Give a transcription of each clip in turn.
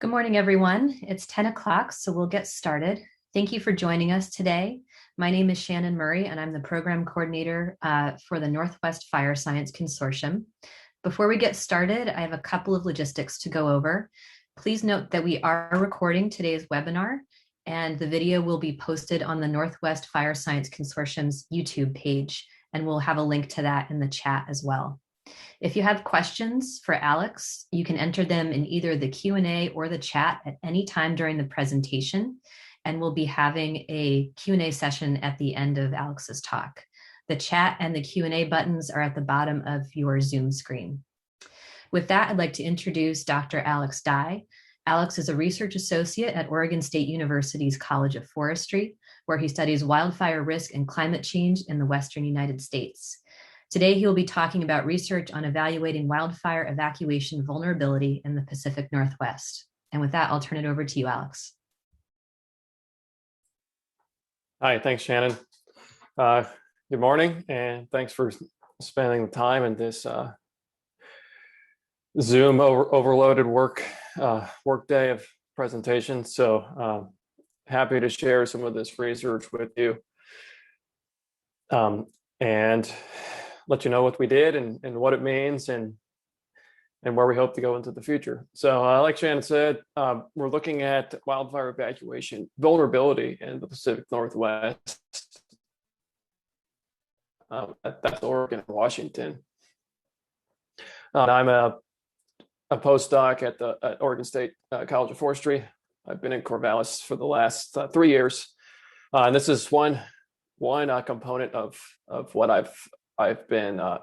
Good morning, everyone. It's 10 o'clock, so we'll get started. Thank you for joining us today. My name is Shannon Murray, and I'm the program coordinator for the Northwest Fire Science Consortium. Before we get started, I have a couple of logistics to go over. Please note that we are recording today's webinar, and the video will be posted on the Northwest Fire Science Consortium's YouTube page, and we'll have a link to that in the chat as well. If you have questions for Alex, you can enter them in either the Q&A or the chat at any time during the presentation, and we'll be having a Q&A session at the end of Alex's talk. The chat and the Q&A buttons are at the bottom of your Zoom screen. With that, I'd like to introduce Dr. Alex Dye. Alex is a research associate at Oregon State University's College of Forestry, where he studies wildfire risk and climate change in the Western United States. Today, he will be talking about research on evaluating wildfire evacuation vulnerability in the Pacific Northwest. And with that, I'll turn it over to you, Alex. Hi, thanks, Shannon. Good morning, and thanks for spending the time in this Zoom overloaded work day of presentations. So happy to share some of this research with you and let you know what we did and what it means and where we hope to go into the future. So like Shannon said, we're looking at wildfire evacuation vulnerability in the Pacific Northwest. That's Oregon and Washington. I'm a postdoc at Oregon State College of Forestry. I've been in Corvallis for the last 3 years. And this is one component of what I've been a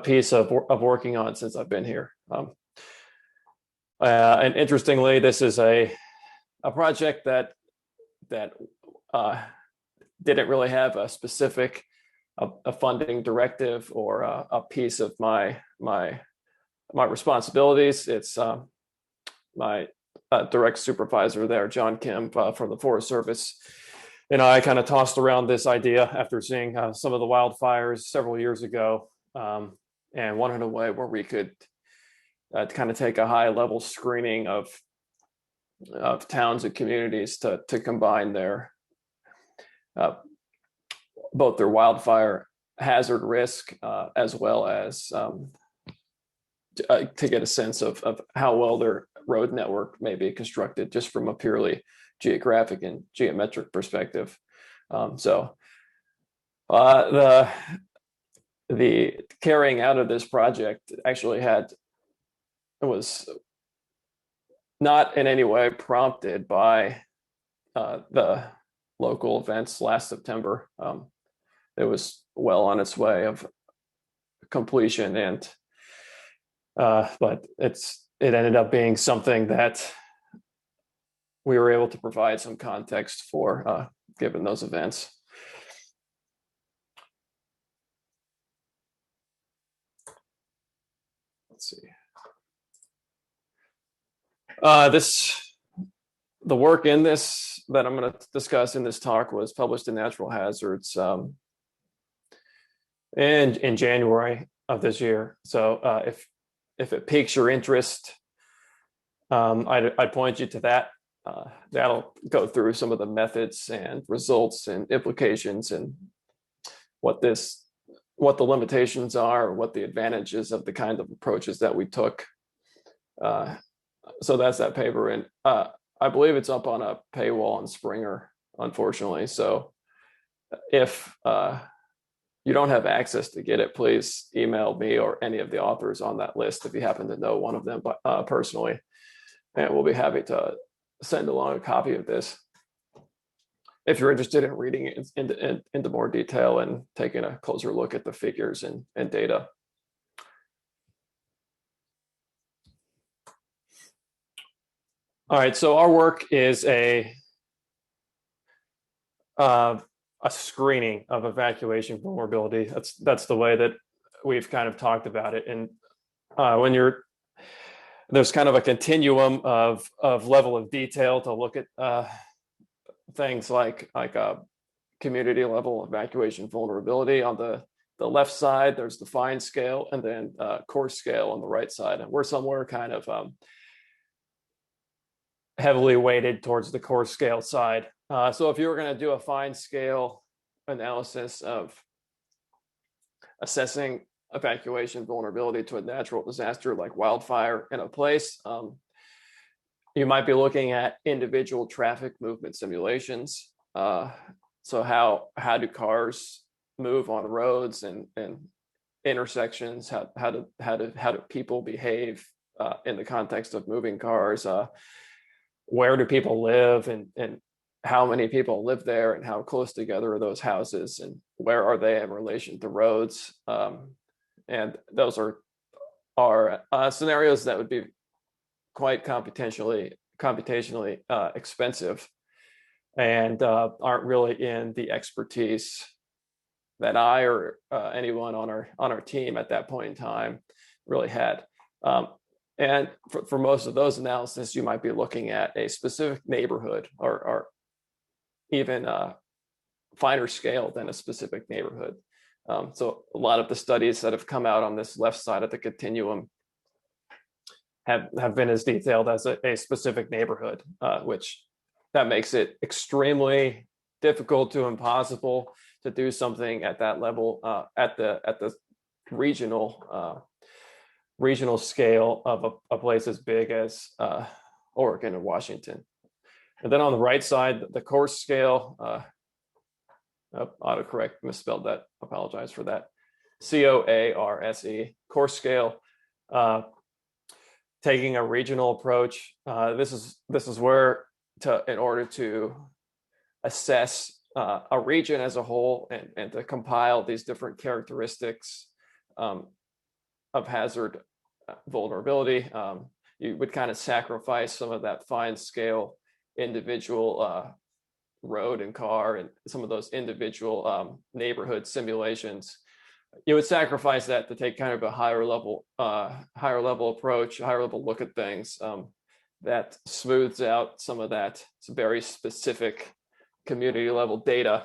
piece of working on since I've been here. And interestingly, this is a project that didn't really have a specific a funding directive or a piece of my responsibilities. It's my direct supervisor there, John Kim from the Forest Service. And I kind of tossed around this idea after seeing some of the wildfires several years ago and wanted a way where we could kind of take a high level screening of towns and communities to combine their both their wildfire hazard risk as well as to get a sense of how well their road network may be constructed just from a purely geographic and geometric perspective. So the carrying out of this project actually was not in any way prompted by the local events last September. It was well on its way of completion, and but it ended up being something that we were able to provide some context for given those events. Let's see. The work in this that I'm going to discuss in this talk was published in Natural Hazards in January of this year. So if it piques your interest, I'd point you to that. That'll go through some of the methods and results and implications and what the limitations are, what the advantages of the kind of approaches that we took. So that's that paper. And I believe it's up on a paywall in Springer, unfortunately. So if you don't have access to get it, please email me or any of the authors on that list if you happen to know one of them personally. And we'll be happy to send along a copy of this if you're interested in reading it into more detail and taking a closer look at the figures and data. All right, so our work is a screening of evacuation vulnerability. That's the way that we've kind of talked about it. And there's kind of a continuum of level of detail to look at things like a community level evacuation vulnerability. On the left side, there's the fine scale, and then coarse scale on the right side. And we're somewhere kind of heavily weighted towards the coarse scale side. So if you were going to do a fine scale analysis of assessing evacuation vulnerability to a natural disaster like wildfire in a place, you might be looking at individual traffic movement simulations. So how do cars move on roads and intersections? How do people behave in the context of moving cars? Where do people live, and how many people live there, and how close together are those houses, and where are they in relation to roads? And those are scenarios that would be quite computationally expensive, and aren't really in the expertise that I or anyone on our team at that point in time really had. And for most of those analysis, you might be looking at a specific neighborhood, or even finer scale than a specific neighborhood. So a lot of the studies that have come out on this left side of the continuum have been as detailed as a specific neighborhood, which that makes it extremely difficult to impossible to do something at that level, at the regional scale of a place as big as Oregon and Washington. And then on the right side, the coarse scale, autocorrect misspelled that, apologize for that. COARSE, coarse scale, taking a regional approach. This is where in order to assess a region as a whole, and to compile these different characteristics of hazard vulnerability, you would kind of sacrifice some of that fine scale individual road and car and some of those individual neighborhood simulations. You would sacrifice that to take kind of a higher level approach, higher level look at things, that smooths out some of that very specific community level data.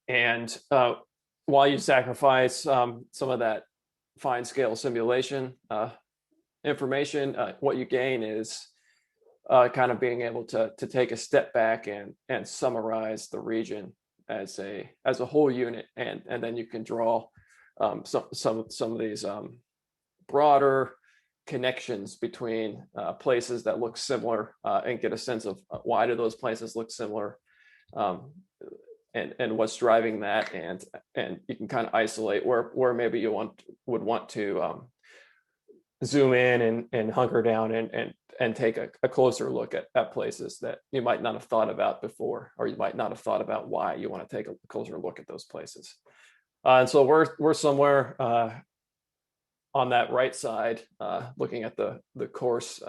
And while you sacrifice some of that fine scale simulation information, what you gain is kind of being able to take a step back and summarize the region as a whole unit, and then you can draw some of these broader connections between places that look similar, and get a sense of why do those places look similar, and what's driving that, and you can kind of isolate where maybe you would want to zoom in and hunker down and take a closer look at places that you might not have thought about before, or you might not have thought about why you want to take a closer look at those places. And so we're somewhere on that right side, looking at the coarse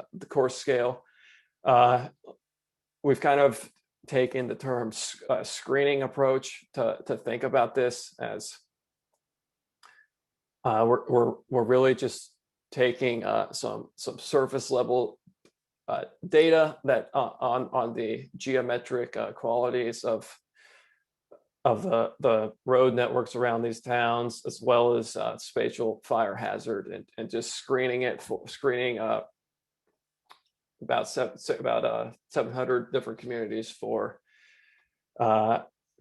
scale. We've kind of taken the term screening approach to think about this, as we're really just taking some surface level data that on the geometric qualities of the road networks around these towns, as well as spatial fire hazard, and just screening about 700 different communities for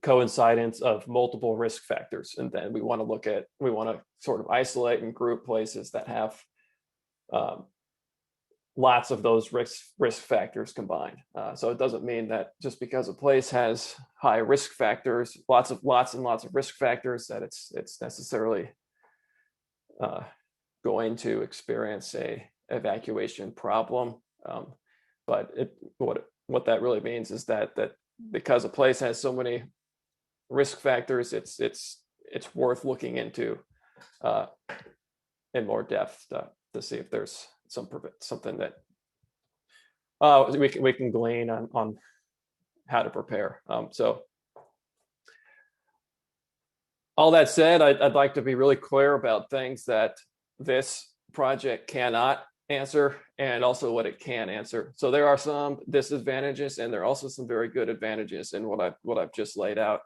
coincidence of multiple risk factors. And then we want to sort of isolate and group places that have lots of those risk factors combined. So it doesn't mean that just because a place has high risk factors, lots and lots of risk factors, that it's necessarily going to experience a evacuation problem. But what that really means is that because a place has so many risk factors, it's worth looking into in more depth to see if there's something that we can glean on how to prepare. So all that said, I'd like to be really clear about things that this project cannot answer, and also what it can answer. So there are some disadvantages, and there are also some very good advantages in what I've just laid out.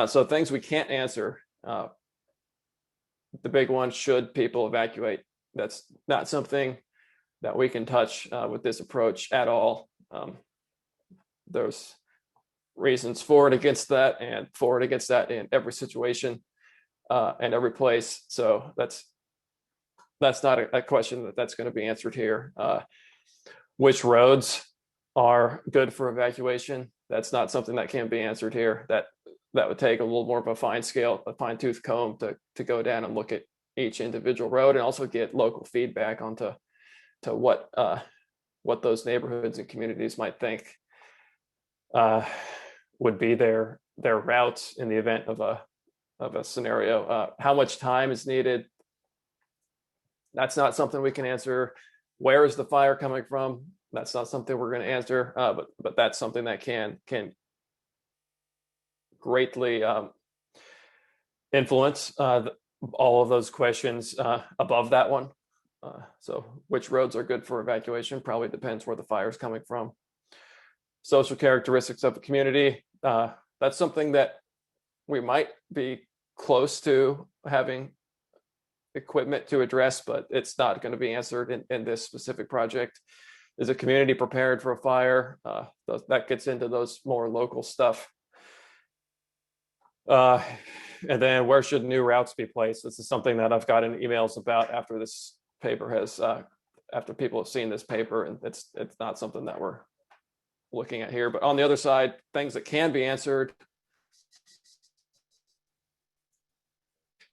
So things we can't answer. The big one: should people evacuate? That's not something that we can touch with this approach at all. There's reasons for and against that, and for and against that in every situation and every place. So that's not a question that's going to be answered here. Which roads are good for evacuation? That's not something that can be answered here. That would take a little more of a fine tooth comb to go down and look at each individual road, and also get local feedback onto what those neighborhoods and communities might think would be their routes in the event of a scenario. How much time is needed? That's not something we can answer. Where is the fire coming from? That's not something we're going to answer. But that's something that can greatly influence all of those questions above that one. So which roads are good for evacuation probably depends where the fire is coming from. Social characteristics of the community. That's something that we might be close to having equipment to address, but it's not going to be answered in this specific project. Is a community prepared for a fire? That gets into those more local stuff. And then where should new routes be placed? This is something that I've gotten emails about after this paper has, after people have seen this paper, and it's not something that we're looking at here. But on the other side, things that can be answered: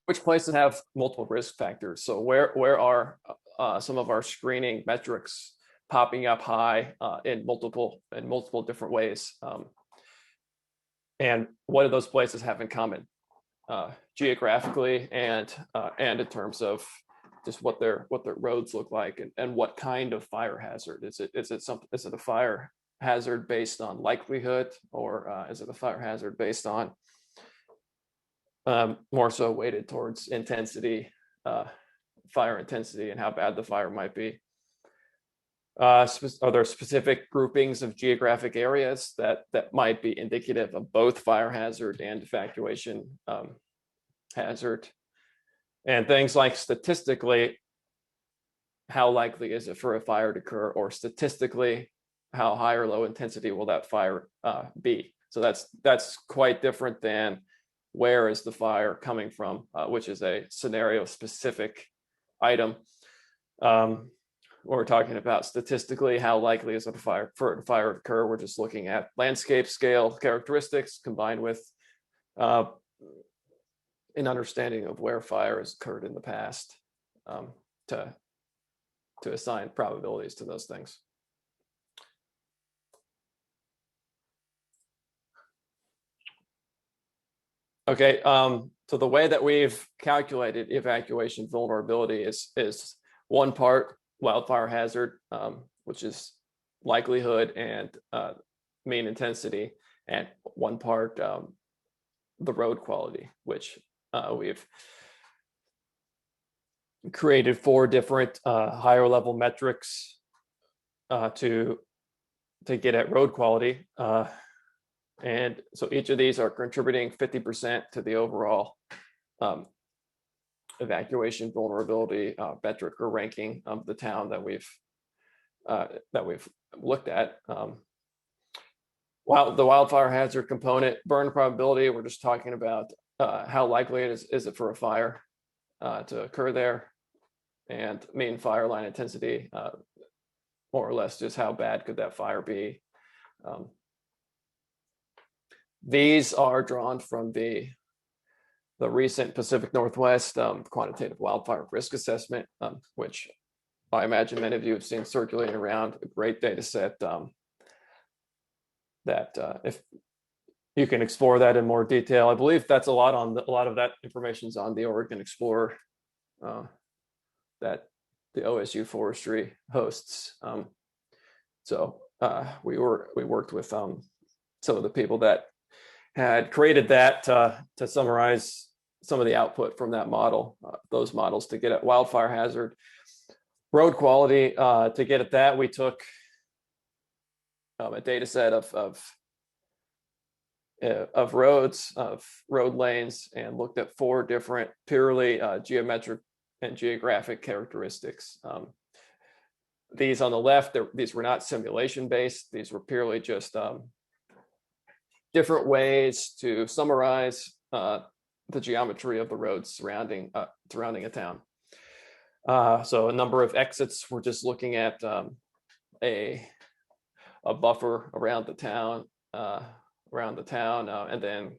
which places have multiple risk factors? So where are some of our screening metrics popping up high in multiple different ways? And what do those places have in common geographically and in terms of just what their roads look like, and what kind of fire hazard? Is it a fire hazard based on likelihood, or is it a fire hazard based on more so weighted towards intensity, fire intensity, and how bad the fire might be? Are there specific groupings of geographic areas that might be indicative of both fire hazard and evacuation hazard? And things like statistically, how likely is it for a fire to occur, or statistically, how high or low intensity will that fire be? So that's quite different than where is the fire coming from, which is a scenario specific item. We're talking about statistically, how likely is it for a fire to occur? We're just looking at landscape scale characteristics combined with an understanding of where fire has occurred in the past, to assign probabilities to those things. Okay, so the way that we've calculated evacuation vulnerability is one part wildfire hazard, which is likelihood and mean intensity, and one part the road quality, which we've created 4 different higher level metrics to get at road quality. And so each of these are contributing 50% to the overall evacuation vulnerability metric or ranking of the town that we've looked at. While the wildfire hazard component, burn probability, we're just talking about how likely is it for a fire to occur there, and mean fire line intensity, more or less just how bad could that fire be. These are drawn from the recent Pacific Northwest quantitative wildfire risk assessment, which I imagine many of you have seen circulating around. A great data set that if you can explore that in more detail. I believe that's a lot of that information is on the Oregon Explorer that the OSU Forestry hosts. So we worked with some of the people that had created that to summarize some of the output from that model, those models, to get at wildfire hazard. Road quality, to get at that, we took a data set of roads, of road lanes, and looked at 4 different purely geometric and geographic characteristics. these on the left, these were not simulation based. These were purely just different ways to summarize the geometry of the roads surrounding a town. So a number of exits, we're just looking at a buffer around the town, and then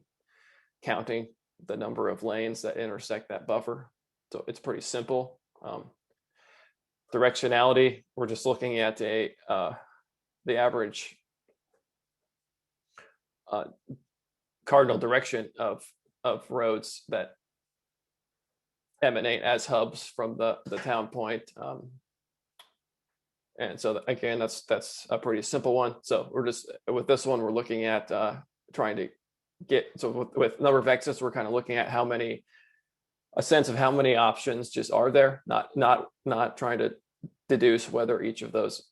counting the number of lanes that intersect that buffer. So it's pretty simple. Directionality, we're just looking at the average cardinal direction of roads that emanate as hubs from the town point. And so again, that's a pretty simple one. So we're just, with this one, we're looking at trying to get, so with number of exits, we're kind of looking at a sense of how many options just are there, not trying to deduce whether each of those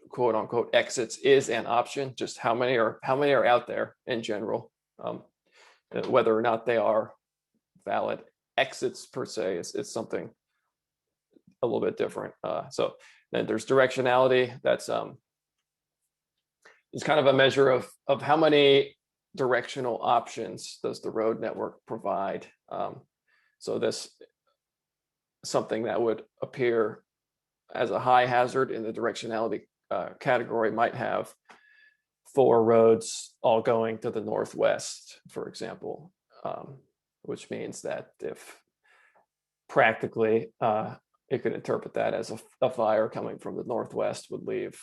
quote unquote exits is an option, just how many are out there in general. Whether or not they are valid exits per se is something a little bit different. So then there's directionality. That's it's kind of a measure of how many directional options does the road network provide. So this something that would appear as a high hazard in the directionality category might have 4 roads all going to the northwest, for example, which means that if practically it could interpret that as a fire coming from the northwest would leave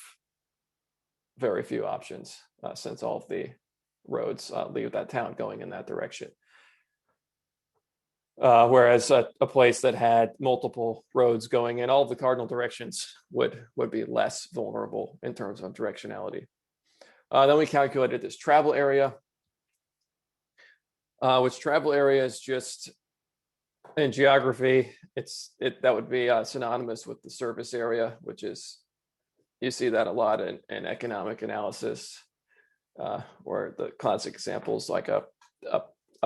very few options since all of the roads leave that town going in that direction. Whereas a place that had multiple roads going in all the cardinal directions would be less vulnerable in terms of directionality. Then we calculated this travel area, which travel area is just in geography, that would be synonymous with the surface area, which is, you see that a lot in economic analysis, where the classic examples like a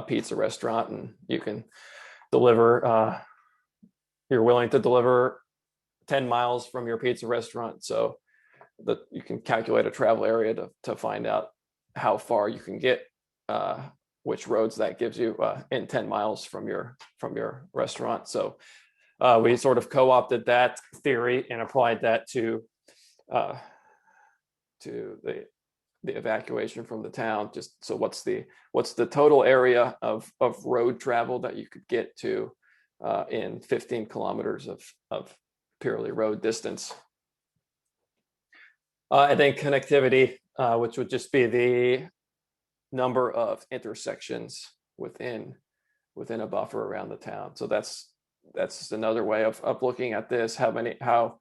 pizza restaurant, and you can deliver, you're willing to deliver 10 miles from your pizza restaurant, so that you can calculate a travel area to find out how far you can get, which roads that gives you in 10 miles from your restaurant. So we sort of co-opted that theory and applied that to the evacuation from the town. Just so what's the total area of road travel that you could get to in 15 kilometers of purely road distance. And then connectivity, which would just be the number of intersections within a buffer around the town. So that's another way of looking at this. How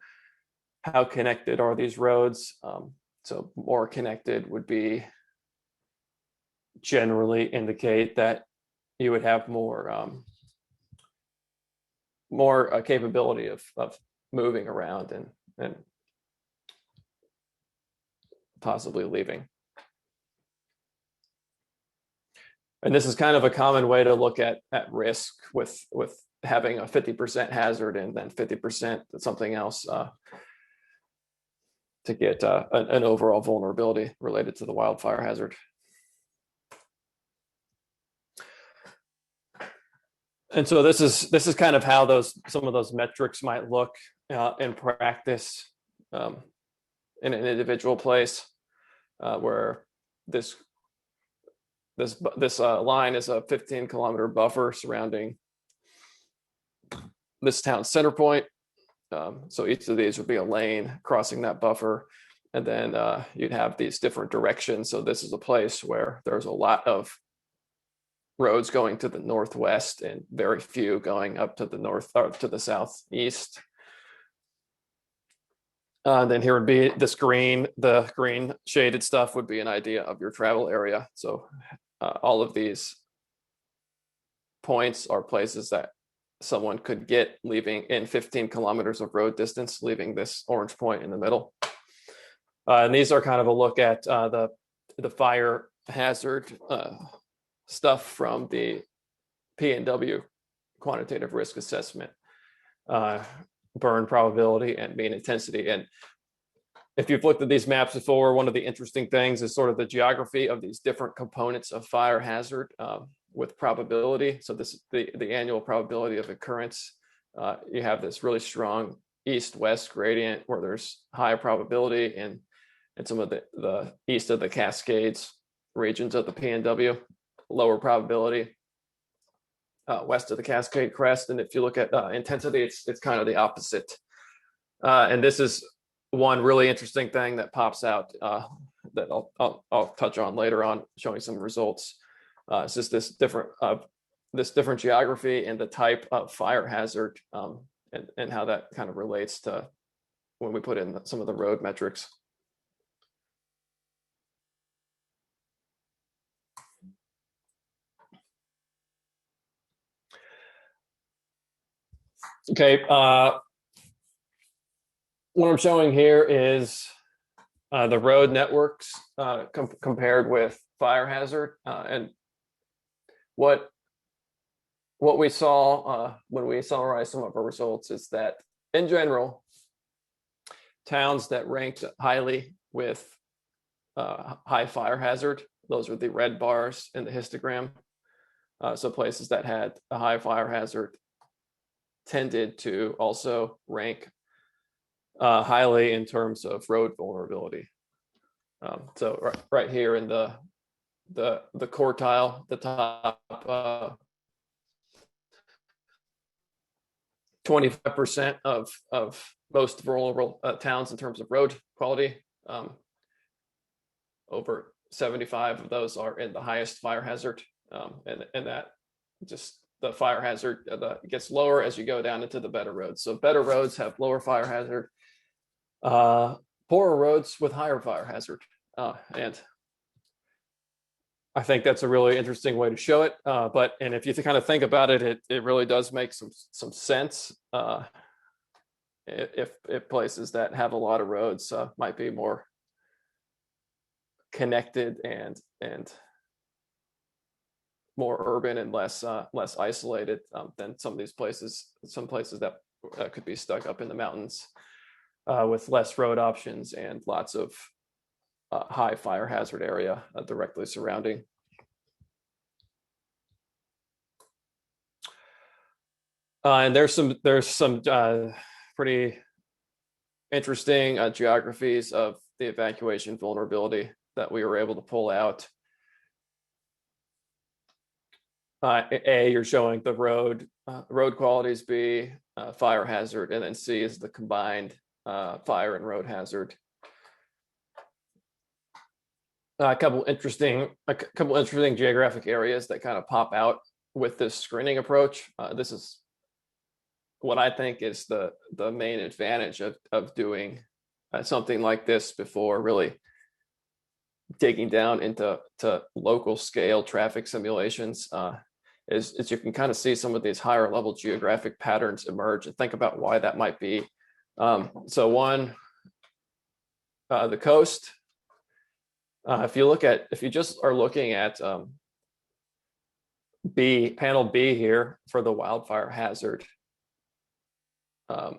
connected are these roads? So more connected would be generally indicate that you would have more capability of moving around and possibly leaving. And this is kind of a common way to look at risk with having a 50% hazard and then 50% something else to get an overall vulnerability related to the wildfire hazard. And so this is kind of how some of those metrics might look in practice in an individual place, where this line is a 15-kilometer buffer surrounding this town's center point. So each of these would be a lane crossing that buffer, and then you'd have these different directions. So this is a place where there's a lot of roads going to the northwest and very few going up to the north or to the southeast. Then here would be this green, the green shaded stuff would be an idea of your travel area. So all of these points are places that someone could get leaving in 15 kilometers of road distance, leaving this orange point in the middle. And these are kind of a look at the fire hazard stuff from the P&W quantitative risk assessment, burn probability and mean intensity. And if you've looked at these maps before, one of the interesting things is sort of the geography of these different components of fire hazard with probability. So this is the annual probability of occurrence. You have this really strong east-west gradient where there's high probability in some of the east of the Cascades regions of the PNW, lower probability west of the Cascade Crest. And if you look at intensity, it's kind of the opposite. And this is one really interesting thing that pops out that I'll touch on later on, showing some results. It's just this different geography and the type of fire hazard and how that kind of relates to when we put in some of the road metrics. Okay, what I'm showing here is the road networks compared with fire hazard, and what we saw when we summarized some of our results is that in general, towns that ranked highly with high fire hazard, those are the red bars in the histogram. So places that had a high fire hazard tended to also rank highly in terms of road vulnerability. So right here in the quartile, the top 25% of most vulnerable towns in terms of road quality. Over 75 of those are in the highest fire hazard, and that just the fire hazard gets lower as you go down into the better roads. So better roads have lower fire hazard, poorer roads with higher fire hazard. And I think that's a really interesting way to show it. And if you kind of think about it, it really does make some sense. If places that have a lot of roads might be more connected and more urban and less isolated than some places that could be stuck up in the mountains with less road options and lots of high fire hazard area directly surrounding. And there's some pretty interesting geographies of the evacuation vulnerability that we were able to pull out. A, you're showing the road qualities, B, fire hazard, and then C is the combined fire and road hazard. A couple interesting geographic areas that kind of pop out with this screening approach. This is what I think is the main advantage of doing something like this before really digging down into local scale traffic simulations. Is you can kind of see some of these higher level geographic patterns emerge and think about why that might be. So one, the coast. If you just are looking at panel B here for the wildfire hazard, a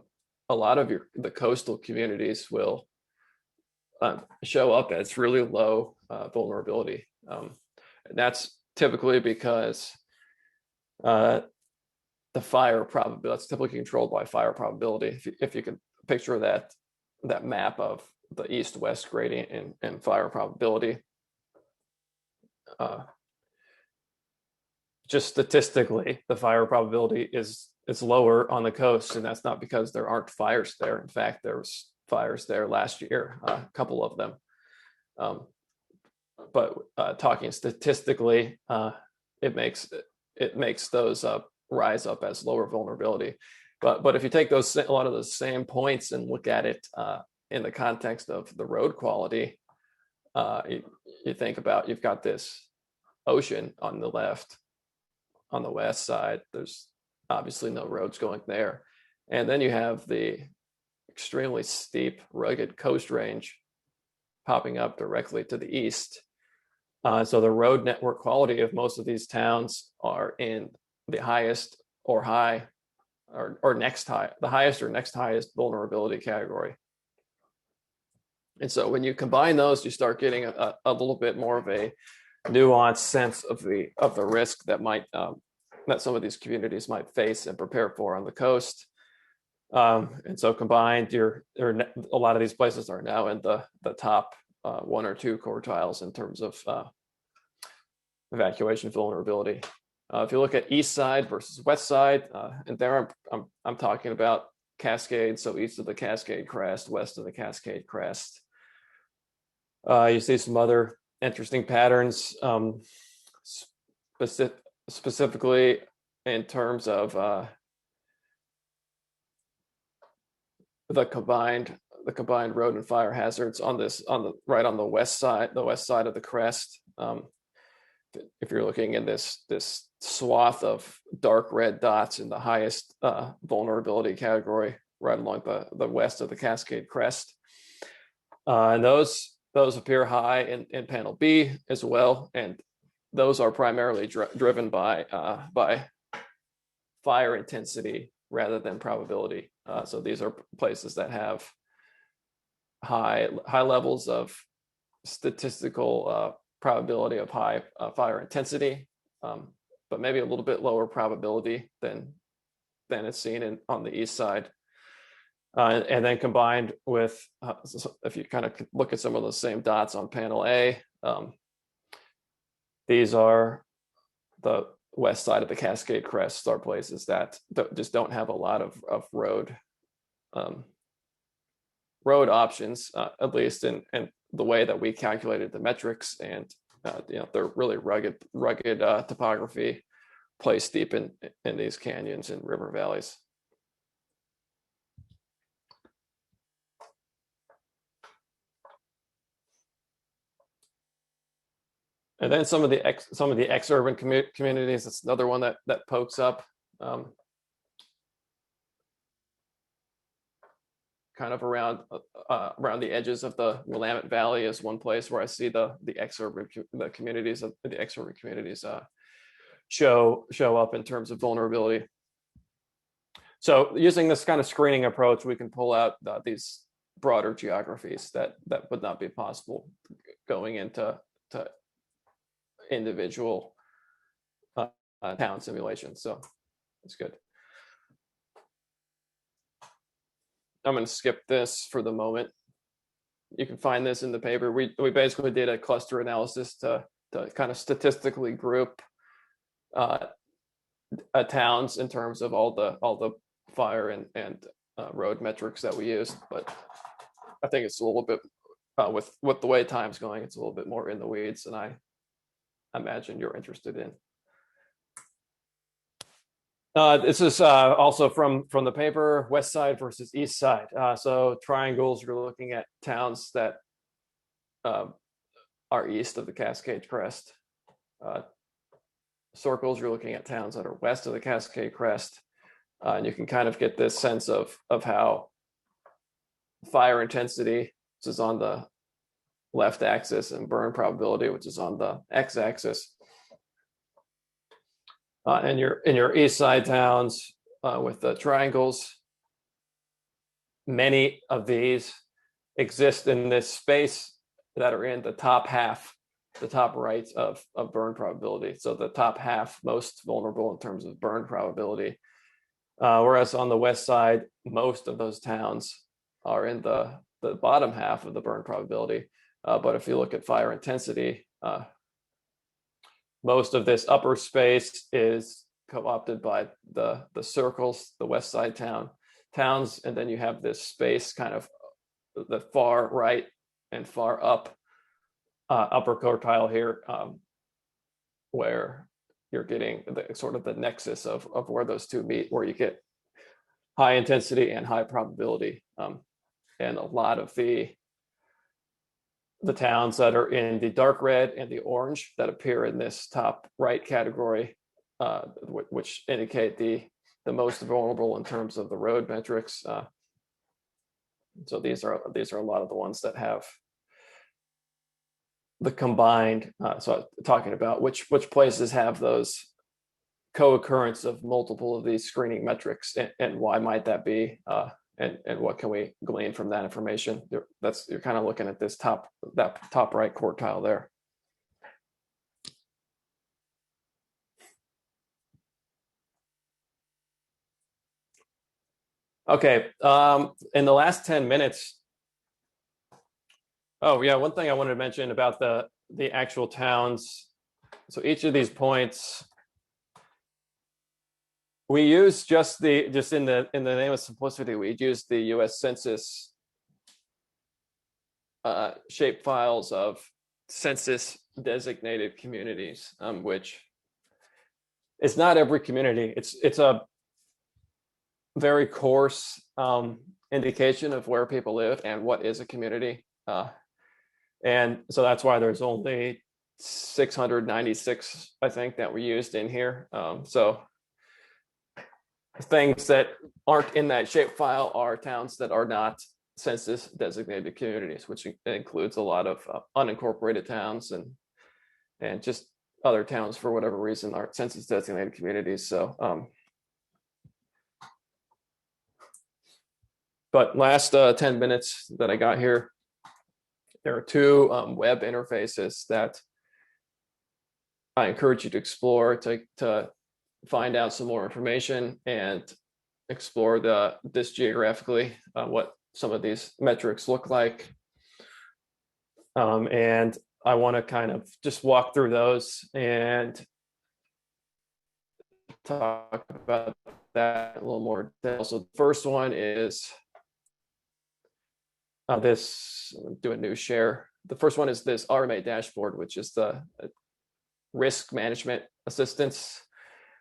lot of the coastal communities will show up as really low vulnerability. And that's typically because the fire probability, that's typically controlled by fire probability. If you can picture that map of the east-west gradient and fire probability, just statistically, the fire probability is lower on the coast, and that's not because there aren't fires there. In fact, there was fires there last year, a couple of them. But talking statistically, it makes those rise up as lower vulnerability. But if you take a lot of those same points and look at it in the context of the road quality, you think about, you've got this ocean on the left, on the west side, there's obviously no roads going there. And then you have the extremely steep, rugged coast range popping up directly to the east. So the road network quality of most of these towns are in the highest or high or next high, the highest or next highest vulnerability category. And so when you combine those, you start getting a little bit more of a nuanced sense of the risk that might that some of these communities might face and prepare for on the coast. And so combined, a lot of these places are now in the top 1 or 2 quartiles in terms of evacuation vulnerability. If you look at east side versus west side, and there I'm talking about Cascade, so east of the Cascade Crest, west of the Cascade Crest. You see some other interesting patterns, specifically in terms of the combined road and fire hazards on the west side of the crest. If you're looking in this swath of dark red dots in the highest vulnerability category, right along the west of the Cascade Crest, and those appear high in panel B as well, and those are primarily driven by fire intensity rather than probability. So these are places that have high levels of statistical probability of high fire intensity, but maybe a little bit lower probability than it's seen on the east side. And then combined with, if you kind of look at some of those same dots on panel A, these are the west side of the Cascade Crest, are places that just don't have a lot of road options, at least in the way that we calculated the metrics, and they're really rugged topography placed deep in these canyons and river valleys. And then some of the ex-urban communities. That's another one that pokes up. Kind of around the edges of the Willamette Valley is one place where I see the ex-urban communities show up in terms of vulnerability. So using this kind of screening approach, we can pull out these broader geographies that would not be possible going into individual town simulations. So it's good. I'm going to skip this for the moment. You can find this in the paper. We basically did a cluster analysis to kind of statistically group towns in terms of all the fire and road metrics that we used. But I think it's a little bit with the way time's going, it's a little bit more in the weeds than I imagine you're interested in. This is also from the paper, west side versus east side. So triangles, you're looking at towns that are east of the Cascade Crest. Circles, you're looking at towns that are west of the Cascade Crest. And you can kind of get this sense of how fire intensity, which is on the left axis, and burn probability, which is on the x-axis. And in your east side towns with the triangles, many of these exist in this space that are in the top half, the top right of burn probability. So the top half most vulnerable in terms of burn probability. Whereas on the west side, most of those towns are in the bottom half of the burn probability. But if you look at fire intensity, most of this upper space is co-opted by the circles, the west side towns, and then you have this space kind of the far right and far up upper quartile here, where you're getting sort of the nexus of where those two meet, where you get high intensity and high probability, and a lot of the towns that are in the dark red and the orange that appear in this top right category, which indicate the most vulnerable in terms of the road metrics. So these are a lot of the ones that have the combined. So talking about which places have those co-occurrence of multiple of these screening metrics, and why might that be? and what can we glean from that information. You're kind of looking at that top right quartile there. Okay, in the last 10 minutes, oh yeah, one thing I wanted to mention about the actual towns. So each of these points, we use just in the name of simplicity, we use the U.S. Census shape files of census designated communities, which is not every community. It's a very coarse indication of where people live and what is a community. And so that's why there's only 696, I think, that we used in here. So things that aren't in that shapefile are towns that are not census designated communities, which includes a lot of unincorporated towns and just other towns for whatever reason aren't census designated communities. So but last 10 minutes that I got here, there are two web interfaces that I encourage you to explore to find out some more information and explore this geographically, what some of these metrics look like. And I want to kind of just walk through those and talk about that in a little more detail. So the first one is do a new share. The first one is this Rma Dashboard, which is the risk management assistance,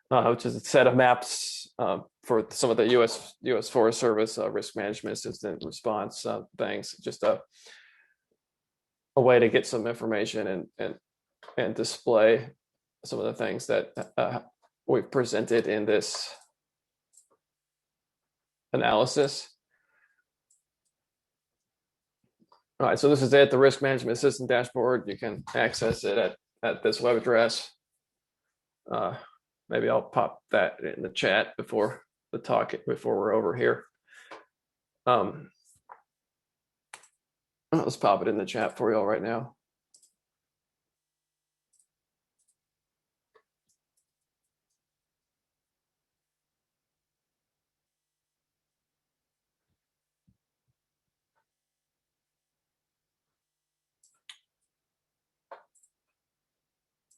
which is a set of maps for some of the U.S. Forest Service risk management assistant response things. Just a way to get some information and display some of the things that we've presented in this analysis. All right, so this is it, the Risk Management Assistant Dashboard. You can access it at this web address. Maybe I'll pop that in the chat before we're over here. Let's pop it in the chat for you all right now.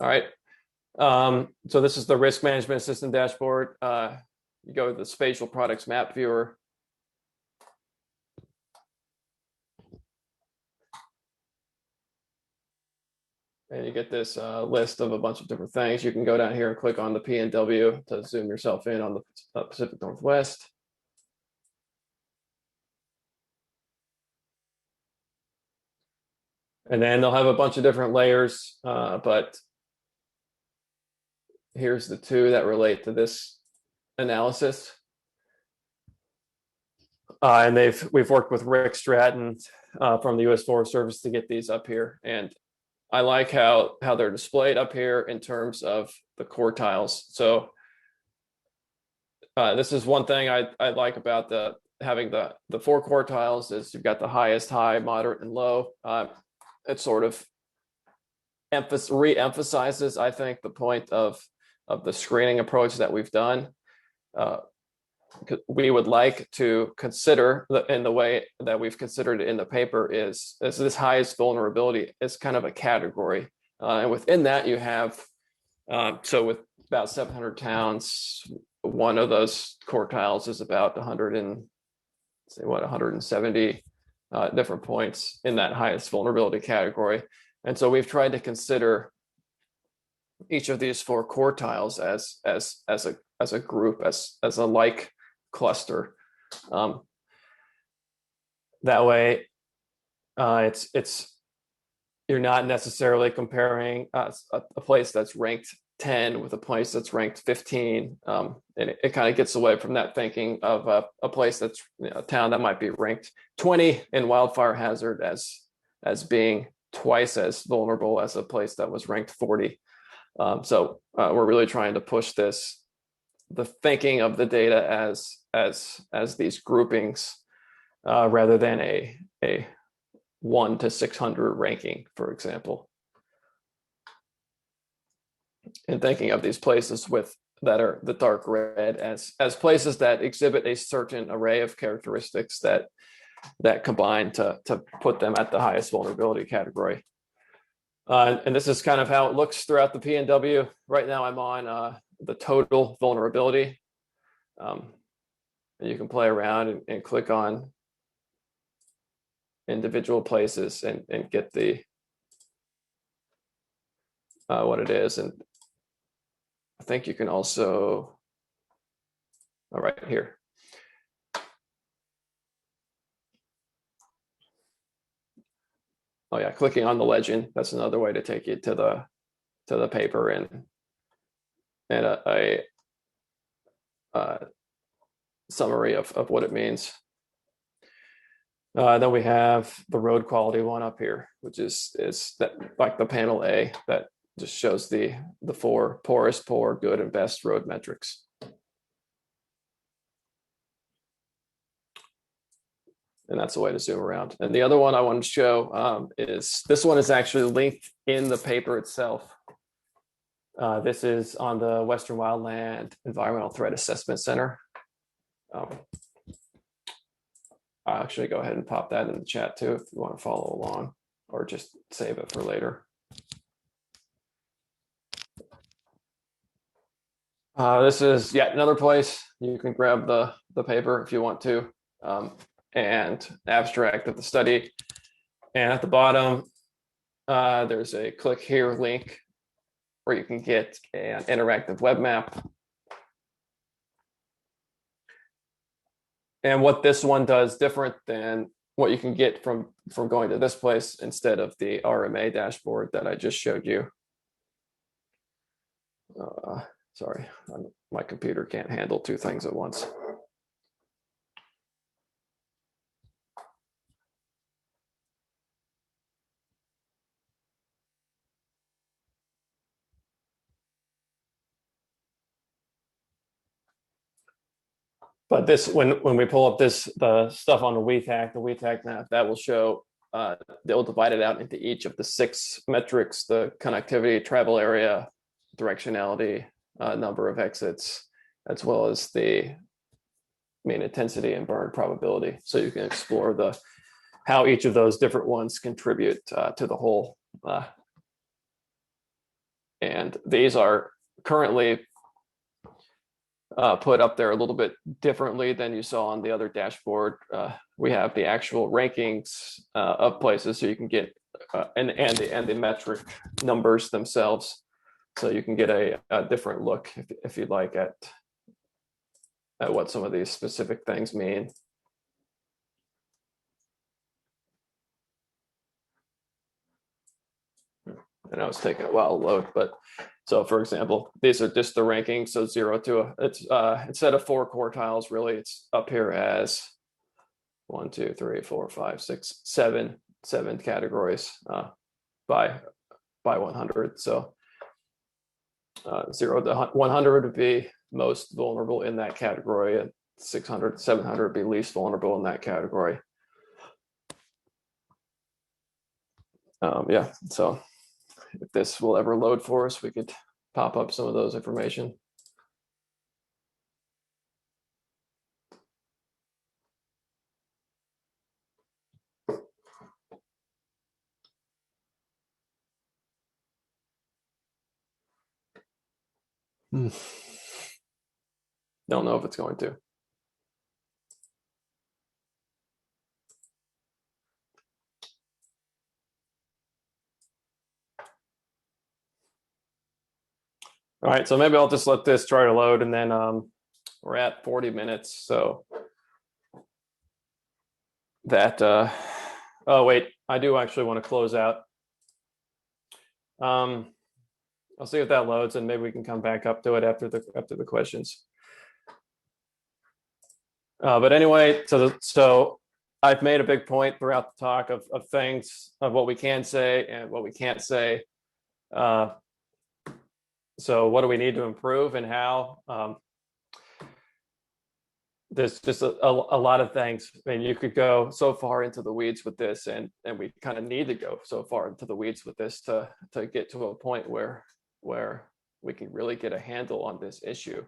All right. So this is the Risk Management Assistant Dashboard. You go to the Spatial Products Map Viewer. And you get this list of a bunch of different things. You can go down here and click on the PNW to zoom yourself in on the Pacific Northwest. And then they'll have a bunch of different layers, but here's the two that relate to this analysis. And we've worked with Rick Stratton from the U.S. Forest Service to get these up here. And I like how they're displayed up here in terms of the quartiles. So this is one thing I like about having the four quartiles is you've got the highest, high, moderate, and low. It sort of re-emphasizes, I think, the point of the screening approach that we've done. We would like to consider, in the way that we've considered it in the paper, is this highest vulnerability is kind of a category. And within that, you have, so with about 700 towns, one of those quartiles is about 170 different points in that highest vulnerability category. And so we've tried to consider each of these four quartiles as a group, as a like cluster. That way, it's you're not necessarily comparing a place that's ranked 10 with a place that's ranked 15, and it kind of gets away from that thinking of a place that's a town that might be ranked 20 in wildfire hazard as being twice as vulnerable as a place that was ranked 40. So we're really trying to push the thinking of the data as these groupings rather than a 1 to 600 ranking, for example. And thinking of these places that are the dark red as places that exhibit a certain array of characteristics that combine to put them at the highest vulnerability category. And this is kind of how it looks throughout the PNW. Right now I'm on the total vulnerability. And you can play around and click on individual places and get the what it is. And I think you can also, all right, here. Oh yeah, clicking on the legend. That's another way to take you to the paper and a summary of what it means. Then we have the road quality one up here, which is that like the panel A that just shows the 4 poorest, poor, good, and best road metrics. And that's a way to zoom around. And the other one I wanted to show is this one is actually linked in the paper itself. This is on the Western Wildland Environmental Threat Assessment Center. I'll actually go ahead and pop that in the chat too if you want to follow along, or just save it for later. This is yet another place you can grab the paper if you want to, and abstract of the study. And at the bottom, there's a click here link where you can get an interactive web map. And what this one does different than what you can get from going to this place instead of the Rma dashboard that I just showed you. Sorry, my computer can't handle 2 things at once. But this, when we pull up the stuff on the WETAC map, that will show, they'll divide it out into each of the 6 metrics: the connectivity, travel area, directionality, number of exits, as well as the main intensity and burn probability. So you can explore how each of those different ones contribute to the whole. And these are currently put up there a little bit differently than you saw on the other dashboard. We have the actual rankings of places, so you can get and the metric numbers themselves, so you can get a different look if you'd like at what some of these specific things mean. I know it's taking a while to load, but so for example, these are just the rankings. So 0 to it's instead of 4 quartiles, really it's up here as 1, 2, 3, 4, 5, 6, 7 categories by 100. So 0 to 100 would be most vulnerable in that category, and 600, 700 would be least vulnerable in that category. Yeah, so if this will ever load for us, we could pop up some of those information. Don't know if it's going to. All right, so maybe I'll just let this try to load, and then we're at 40 minutes. So that, oh wait, I do actually want to close out. I'll see if that loads, and maybe we can come back up to it after the questions. But anyway, so I've made a big point throughout the talk of things, of what we can say and what we can't say. So what do we need to improve, and how? there's just a lot of things. I mean, you could go so far into the weeds with this, and we kind of need to go so far into the weeds with this to get to a point where we can really get a handle on this issue,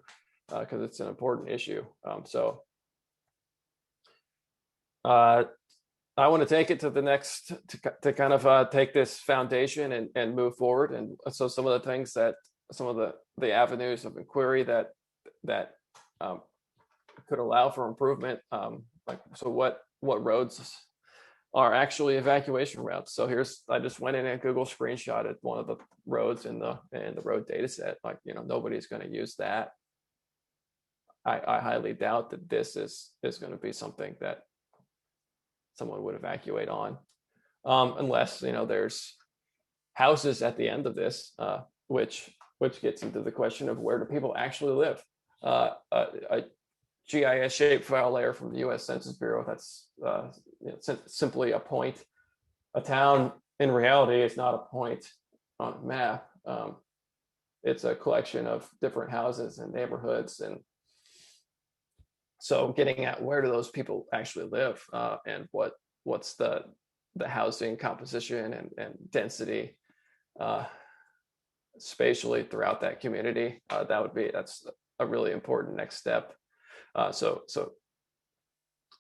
because it's an important issue. So I want to take it to the next, to kind of take this foundation and move forward. And so some of the things that, some of the avenues of inquiry that could allow for improvement, like, so what roads are actually evacuation routes. So I just went in and Google screenshotted one of the roads in the road data set. Like, nobody's going to use that. I highly doubt that this is going to be something that someone would evacuate on, unless there's houses at the end of this, which gets into the question of, where do people actually live? A GIS shapefile layer from the U.S. Census Bureau, that's simply a point. A town in reality is not a point on a map. It's a collection of different houses and neighborhoods, and so getting at, where do those people actually live, and what's the housing composition and density spatially throughout that community. That's a really important next step. So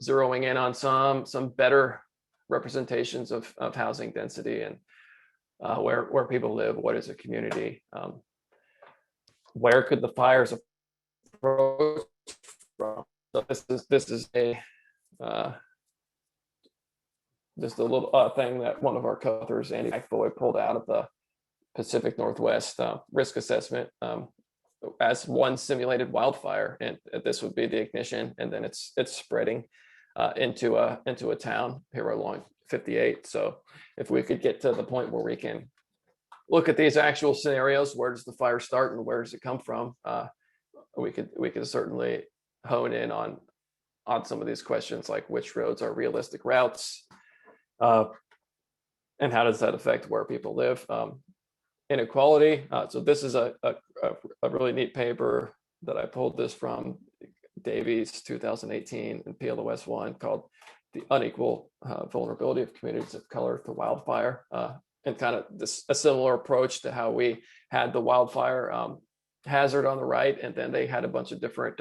zeroing in on some better representations of housing density, and where people live, what is a community, where could the fires approach from. So this is a just a little thing that one of our co-authors, Andy McFoy, pulled out of the Pacific Northwest risk assessment, as one simulated wildfire, and this would be the ignition, and then it's spreading into a town here along 58. So if we could get to the point where we can look at these actual scenarios, where does the fire start and where does it come from, we could certainly hone in on some of these questions, like which roads are realistic routes, and how does that affect where people live. Inequality. So this is a really neat paper that I pulled this from Davies 2018 and PLOS 1, called "The Unequal Vulnerability of Communities of Color to Wildfire," and kind of a similar approach to how we had the wildfire hazard on the right, and then they had a bunch of different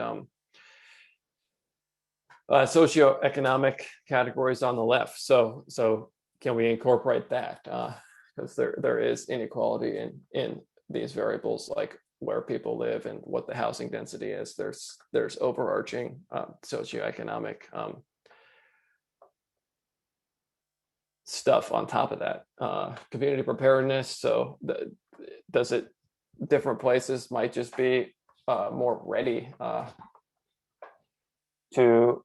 socioeconomic categories on the left. So can we incorporate that? Because there is inequality in these variables, like where people live and what the housing density is. There's overarching socioeconomic stuff on top of that. Community preparedness. So different places might just be more ready to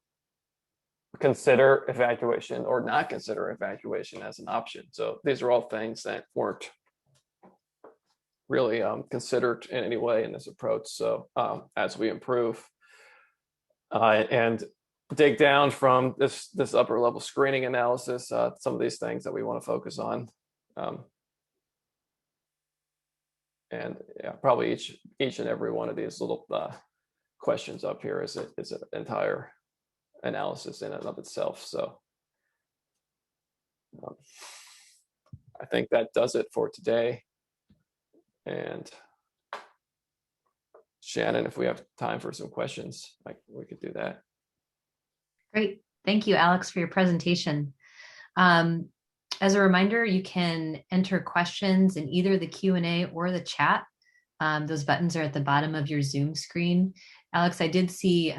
consider evacuation or not consider evacuation as an option. So these are all things that weren't really considered in any way in this approach. So as we improve and dig down from this upper level screening analysis, some of these things that we want to focus on, and yeah, probably each and every one of these little questions up here is an entire analysis in and of itself. So I think that does it for today. And Shannon, if we have time for some questions, we could do that. Great. Thank you, Alex, for your presentation. As a reminder, you can enter questions in either the Q&A or the chat. Those buttons are at the bottom of your Zoom screen. Alex, I did see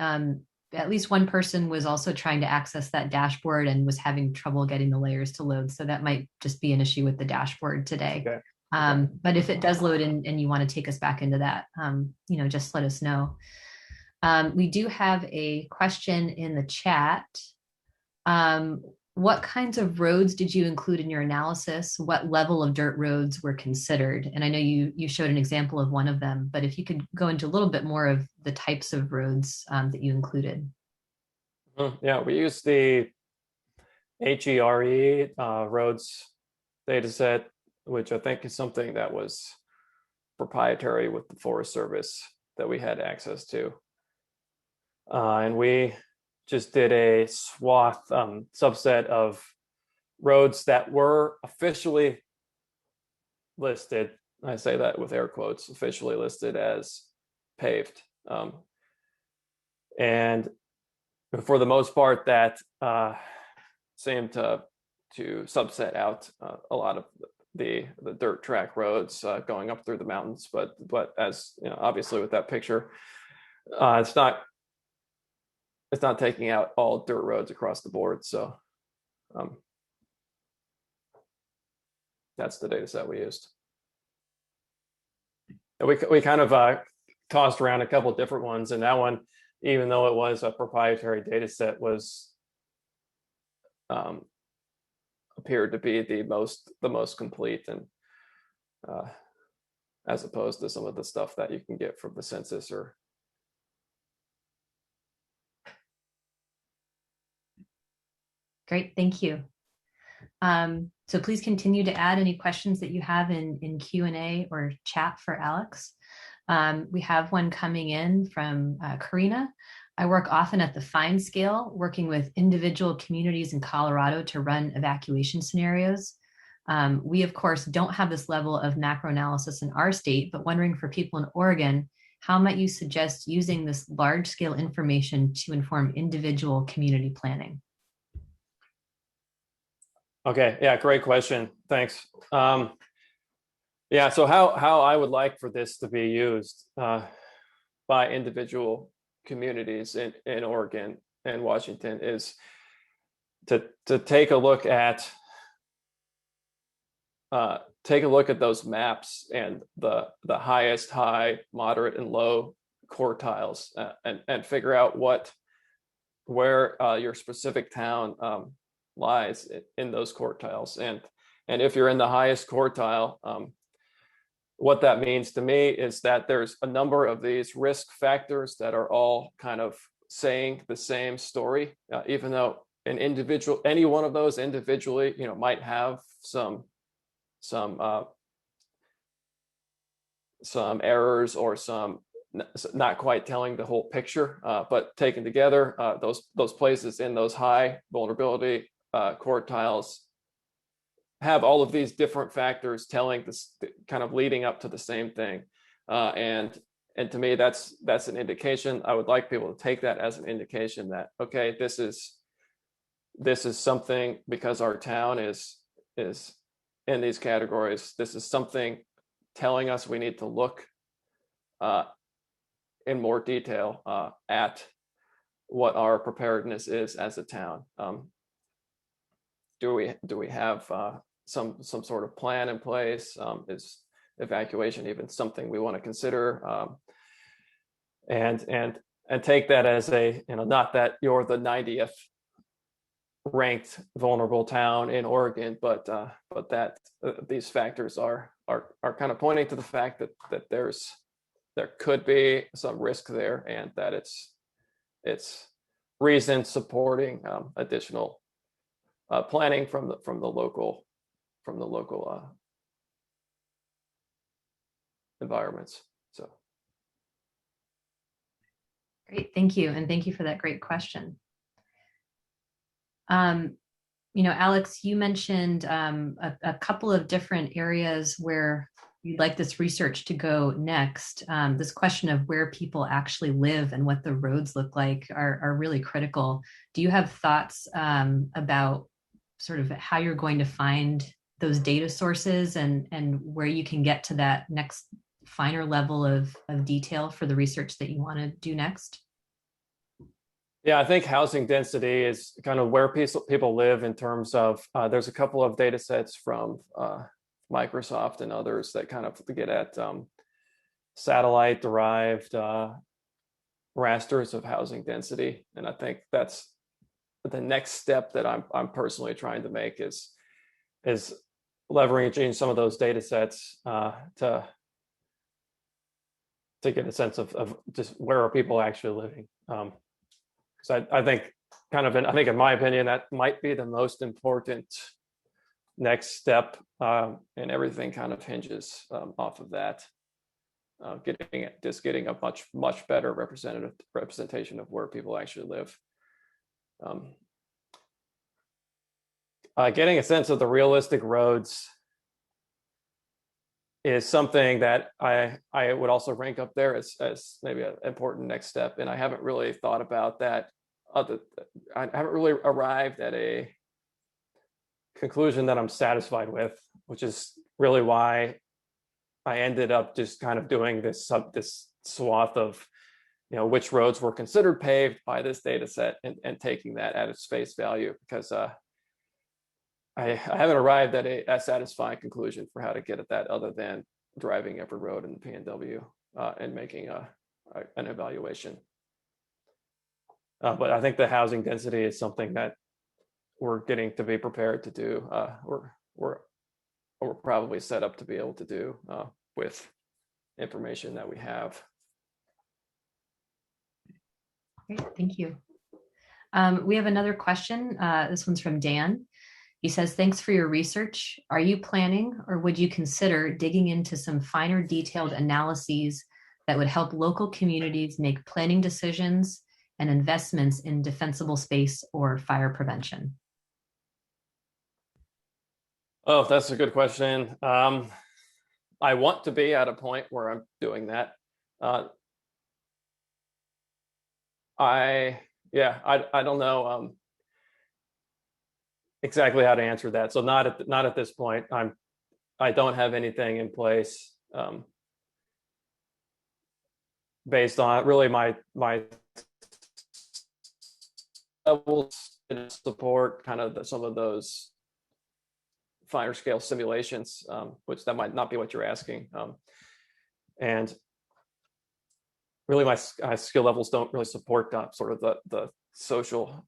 at least one person was also trying to access that dashboard and was having trouble getting the layers to load. So that might just be an issue with the dashboard today. Okay. But if it does load and you want to take us back into that, just let us know. We do have a question in the chat. What kinds of roads did you include in your analysis? What level of dirt roads were considered? And I know you showed an example of one of them, but if you could go into a little bit more of the types of roads that you included. Yeah, we used the HERE roads data set, which I think is something that was proprietary with the Forest Service that we had access to. And we just did a swath subset of roads that were officially listed. I say that with air quotes, officially listed as paved. And for the most part, that seemed to subset out a lot of the dirt track roads going up through the mountains. But as you know, obviously with that picture, it's not taking out all dirt roads across the board. So that's the data set we used. And we kind of tossed around a couple of different ones, and that one, even though it was a proprietary data set, was appeared to be the most complete, and as opposed to some of the stuff that you can get from the census or. Great, thank you. So please continue to add any questions that you have in Q&A or chat for Alex. We have one coming in from Karina. I work often at the fine scale, working with individual communities in Colorado to run evacuation scenarios. We, of course, don't have this level of macro analysis in our state, but wondering for people in Oregon, how might you suggest using this large scale information to inform individual community planning? Okay, yeah, great question. Thanks. Yeah, so how I would like for this to be used by individual communities in Oregon and Washington is to take a look at those maps and the highest, high, moderate, and low quartiles and figure out where your specific town lies in those quartiles, and if you're in the highest quartile, what that means to me is that there's a number of these risk factors that are all kind of saying the same story, even though any one of those individually, might have some errors or some not quite telling the whole picture, but taken together, those places in those high vulnerability quartiles have all of these different factors telling this, kind of leading up to the same thing, and to me that's an indication. I would like people to take that as an indication that, okay, this is something, because our town is in these categories, this is something telling us we need to look in more detail at what our preparedness is as a town. Do we have some sort of plan in place? Is evacuation even something we want to consider? And take that as a, not that you're the 90th ranked vulnerable town in Oregon, but that these factors are kind of pointing to the fact that there could be some risk there, and that it's reason supporting additional planning from the local environments. So great, thank you, and thank you for that great question. Alex, you mentioned a couple of different areas where you'd like this research to go next. This question of where people actually live and what the roads look like are really critical. Do you have thoughts about sort of how you're going to find those data sources and where you can get to that next finer level of detail for the research that you want to do next? Yeah, I think housing density is kind of where people live in terms of, there's a couple of data sets from Microsoft and others that kind of get at satellite derived rasters of housing density. And I think that's the next step that I'm personally trying to make is leveraging some of those data sets to get a sense of just where are people actually living. So I think in my opinion, that might be the most important next step, and everything kind of hinges off of that. Getting a much better representation of where people actually live. Getting a sense of the realistic roads is something that I would also rank up there as maybe an important next step. And I haven't really thought about that. I haven't really arrived at a conclusion that I'm satisfied with, which is really why I ended up just kind of doing this swath of, which roads were considered paved by this data set and taking that at its face value, because I haven't arrived at a satisfying conclusion for how to get at that other than driving every road in the PNW and making an evaluation. But I think the housing density is something that we're getting to be prepared to do. We're probably set up to be able to do with information that we have. Great, thank you. We have another question. This one's from Dan. He says, thanks for your research. Are you planning or would you consider digging into some finer detailed analyses that would help local communities make planning decisions and investments in defensible space or fire prevention? Oh, that's a good question. I want to be at a point where I'm doing that. I don't know exactly how to answer that. So not at this point. I don't have anything in place based on really my levels of support, kind of some of those finer scale simulations, which that might not be what you're asking. And really my skill levels don't really support sort of the social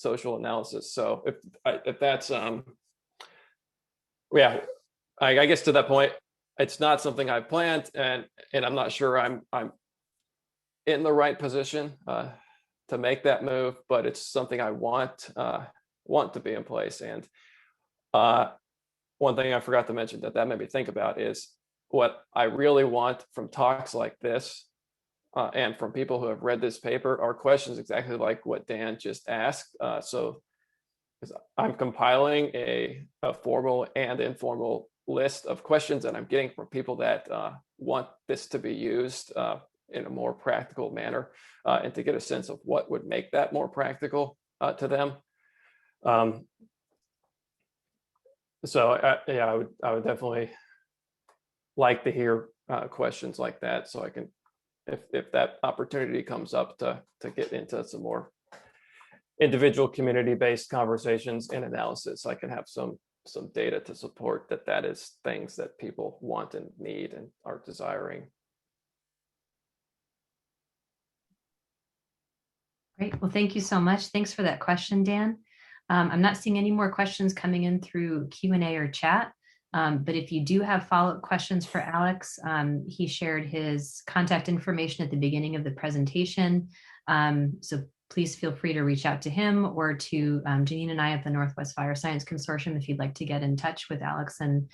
analysis. So if that's I guess to that point, it's not something I've planned, and I'm not sure I'm in the right position to make that move, but it's something I want to be in place. And one thing I forgot to mention that made me think about is what I really want from talks like this and from people who have read this paper are questions exactly like what Dan just asked. So I'm compiling a formal and informal list of questions that I'm getting from people that want this to be used in a more practical manner, and to get a sense of what would make that more practical to them. So I would definitely like to hear questions like that, so I can, if that opportunity comes up, to get into some more individual community-based conversations and analysis, I can have some data to support that is things that people want and need and are desiring. Great. Well, thank you so much. Thanks for that question, Dan. I'm not seeing any more questions coming in through Q&A or chat, but if you do have follow-up questions for Alex, he shared his contact information at the beginning of the presentation. So please feel free to reach out to him or to Janine and I at the Northwest Fire Science Consortium if you'd like to get in touch with Alex and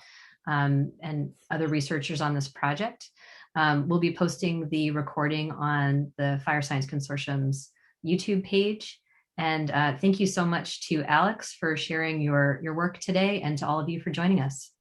other researchers on this project. We'll be posting the recording on the Fire Science Consortium's YouTube page. And thank you so much to Alex for sharing your work today, and to all of you for joining us.